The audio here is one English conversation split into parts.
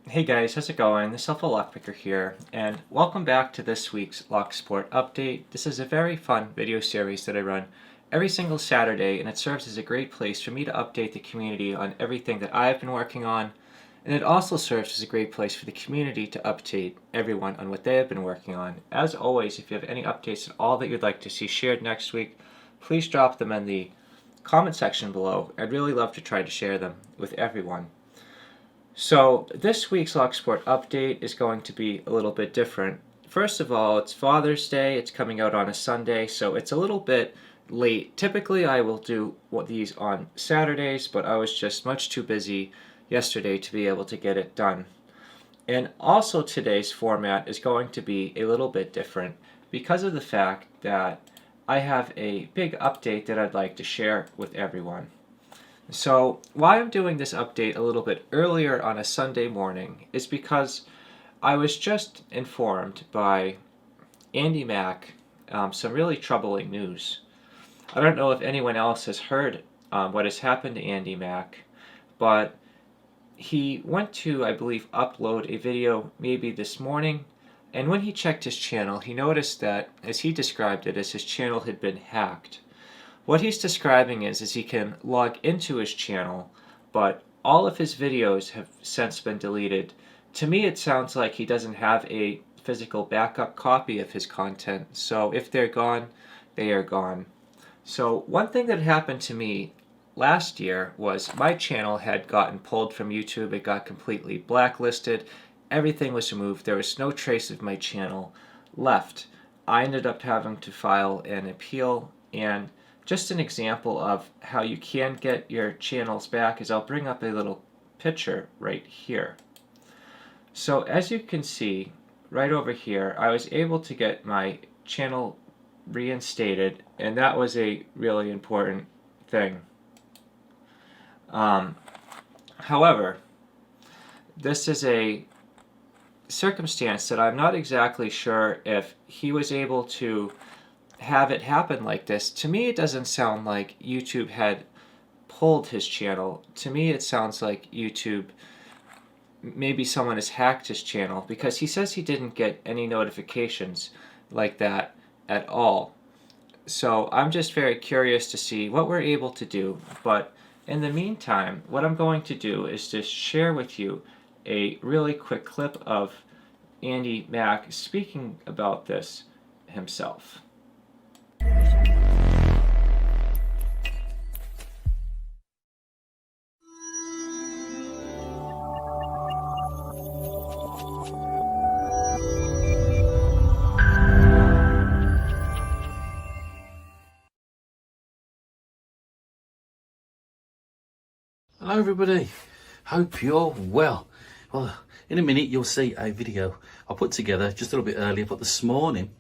Hey guys, how's it going? This is HelpfulLockPicker here, and welcome back to this week's Lock Sport update. This is a very fun video series that I run every single Saturday, and it serves as a great place for me to update the community on everything that I've been working on, and it also serves as a great place for the community to update everyone on what they have been working on. As always, if you have any updates at all that you'd like to see shared next week, please drop them in the comment section below. I'd really love to try to share them with everyone. So this week's Locksport update is going to be a little bit different. First of all, it's Father's Day. It's coming out on a Sunday, so it's a little bit late. Typically, I will do these on Saturdays, but I was just much too busy yesterday to be able to get it done. And also today's format is going to be a little bit different because of the fact that I have a big update that I'd like to share with everyone. So why I'm doing this update a little bit earlier on a Sunday morning is because I was just informed by Andy Mack some really troubling news. I don't know if anyone else has heard what has happened to Andy Mack, but he went to, I believe, upload a video maybe this morning, and when he checked his channel, he noticed that, as he described it, as his channel had been hacked. What he's describing is he can log into his channel, but all of his videos have since been deleted. To me, it sounds like he doesn't have a physical backup copy of his content, so if they're gone, they are gone. So one thing that happened to me last year was my channel had gotten pulled from YouTube. It got completely blacklisted. Everything was removed. There was no trace of my channel left. I ended up having to file an appeal, and just an example of how you can get your channels back is I'll bring up a little picture right here. So as you can see, right over here, I was able to get my channel reinstated, and that was a really important thing. However, this is a circumstance that I'm not exactly sure if he was able to have it happen like this. To me, it doesn't sound like YouTube had pulled his channel. To me, it sounds like YouTube, maybe someone has hacked his channel, because he says he didn't get any notifications like that at all. So I'm just very curious to see what we're able to do. But in the meantime, what I'm going to do is just share with you a really quick clip of Andy Mack speaking about this himself. Hello everybody, hope you're well. Well, in a minute you'll see a video I put together just a little bit earlier, but this morning,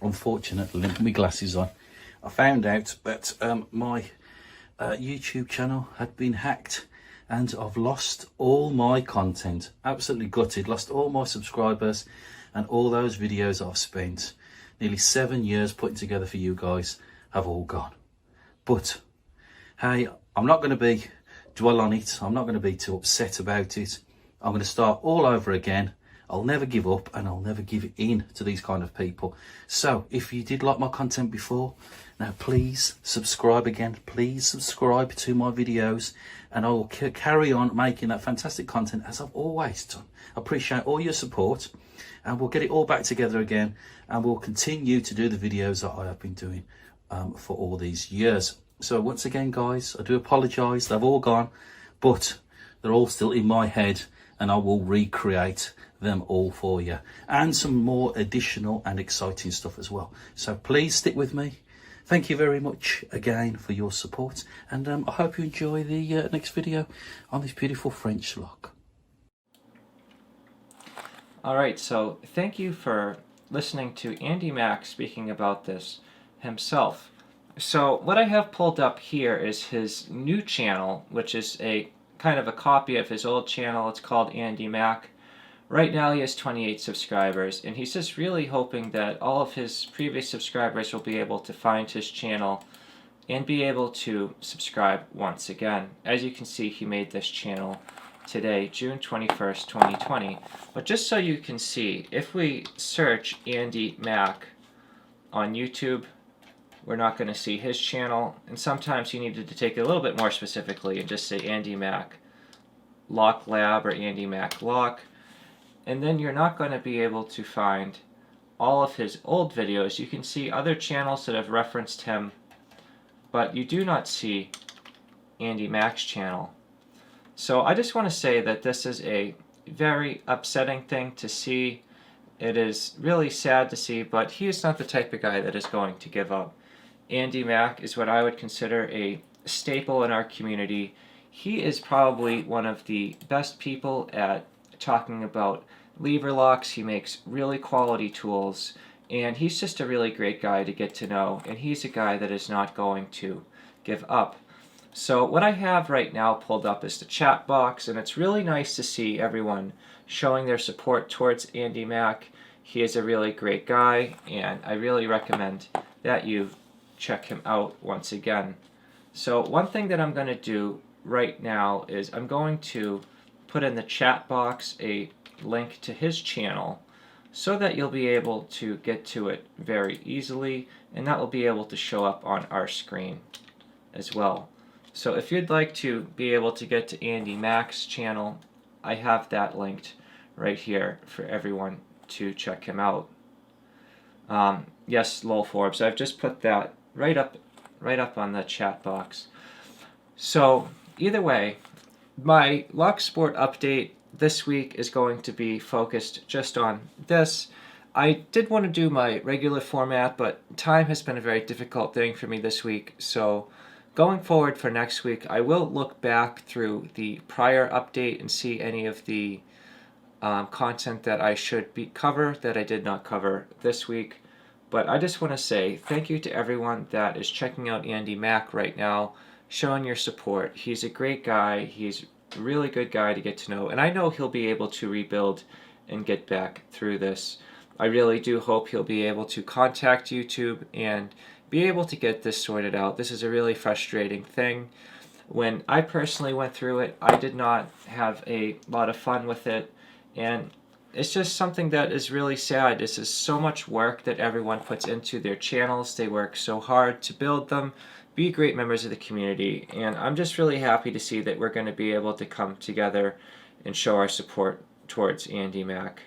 unfortunately, with my glasses on, I found out that my YouTube channel had been hacked and I've lost all my content. Absolutely gutted, lost all my subscribers and all those videos I've spent nearly 7 years putting together for you guys have all gone. But hey, I'm not going to dwell on it. I'm not going to be too upset about it. I'm going to start all over again. I'll never give up and I'll never give in to these kind of people. So if you did like my content before, now please subscribe again. Please subscribe to my videos and I will carry on making that fantastic content as I've always done. I appreciate all your support and we'll get it all back together again and we'll continue to do the videos that I have been doing for all these years. So once again, guys, I do apologise. They've all gone, but they're all still in my head and I will recreate them all for you. And some more additional and exciting stuff as well. So please stick with me. Thank you very much again for your support. And I hope you enjoy the next video on this beautiful French lock. Alright, so thank you for listening to Andy Mack speaking about this himself. So what I have pulled up here is his new channel, which is a kind of a copy of his old channel. It's called Andy Mack. Right now he has 28 subscribers, and he's just really hoping that all of his previous subscribers will be able to find his channel and be able to subscribe once again. As you can see, he made this channel today, June 21st, 2020. But just so you can see, if we search Andy Mack on YouTube, we're not going to see his channel. And sometimes you needed to take it a little bit more specifically and just say Andy Mack Lock Lab or Andy Mack Lock. And then you're not going to be able to find all of his old videos. You can see other channels that have referenced him, but you do not see Andy Mack's channel. So I just want to say that this is a very upsetting thing to see. It is really sad to see, but he is not the type of guy that is going to give up. Andy Mack is what I would consider a staple in our community. He is probably one of the best people at talking about lever locks. He makes really quality tools, and he's just a really great guy to get to know, and he's a guy that is not going to give up. So what I have right now pulled up is the chat box, and it's really nice to see everyone showing their support towards Andy Mack. He is a really great guy, and I really recommend that you check him out once again. So one thing that I'm going to do right now is I'm going to put in the chat box a link to his channel so that you'll be able to get to it very easily, and that will be able to show up on our screen as well. So if you'd like to be able to get to Andy Mack's channel, I have that linked right here for everyone to check him out. Yes, Lowell Forbes, I've just put that right up on the chat box. So either way, my Lock Sport update this week is going to be focused just on this. I did want to do my regular format, but time has been a very difficult thing for me this week. So going forward for next week, I will look back through the prior update and see any of the content that I should cover that I did not cover this week. But I just want to say thank you to everyone that is checking out Andy Mack right now, showing your support. He's a great guy. He's a really good guy to get to know, and I know he'll be able to rebuild and get back through this. I really do hope he'll be able to contact YouTube and be able to get this sorted out. This is a really frustrating thing. When I personally went through it, I did not have a lot of fun with it, and it's just something that is really sad. This is so much work that everyone puts into their channels. They work so hard to build them, be great members of the community, and I'm just really happy to see that we're going to be able to come together and show our support towards Andy Mack.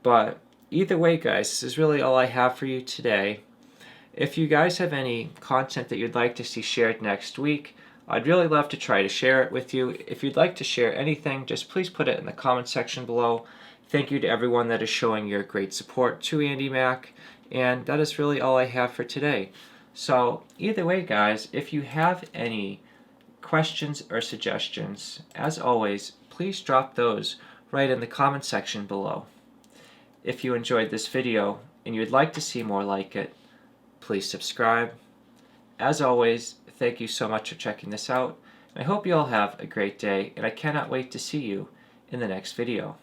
But either way, guys, this is really all I have for you today. If you guys have any content that you'd like to see shared next week, I'd really love to try to share it with you. If you'd like to share anything, just please put it in the comment section below. Thank you to everyone that is showing your great support to Andy Mack, and that is really all I have for today. So either way, guys, if you have any questions or suggestions, as always, please drop those right in the comment section below. If you enjoyed this video and you'd like to see more like it, please subscribe. As always, thank you so much for checking this out. I hope you all have a great day, and I cannot wait to see you in the next video.